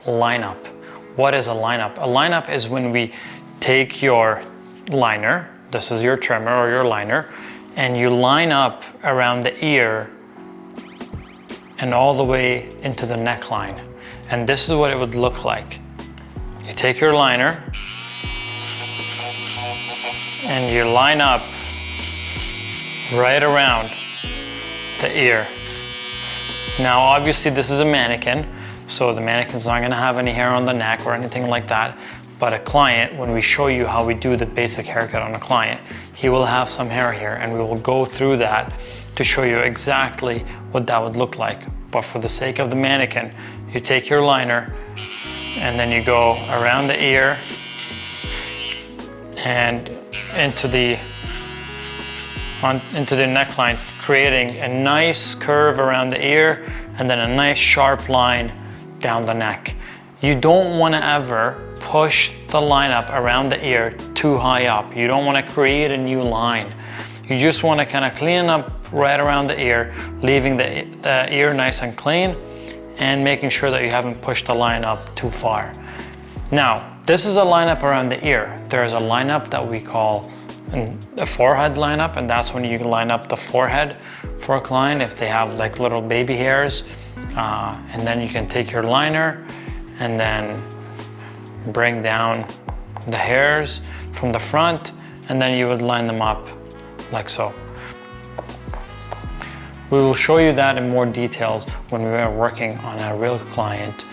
lineup. What is a lineup? A lineup is when we take your liner, this is your trimmer or your liner, and you line up around the ear and all the way into the neckline. And this is what it would look like. You take your liner and you line up right around the ear. Now obviously this is a mannequin, so the mannequin's not gonna have any hair on the neck or anything like that. But a client, when we show you how we do the basic haircut on a client, he will have some hair here, and we will go through that to show you exactly what that would look like. But for the sake of the mannequin, you take your liner and then you go around the ear and into the neckline, creating a nice curve around the ear and then a nice sharp line down the neck. You don't want to ever push the line up around the ear too high up. You don't want to create a new line. You just want to kind of clean up right around the ear, leaving the ear nice and clean and making sure that you haven't pushed the line up too far. Now, this is a lineup around the ear. There's a lineup that we call a forehead lineup, and that's when you can line up the forehead for a client if they have like little baby hairs. And then you can take your liner and then bring down the hairs from the front, and then you would line them up like so. We will show you that in more details when we are working on a real client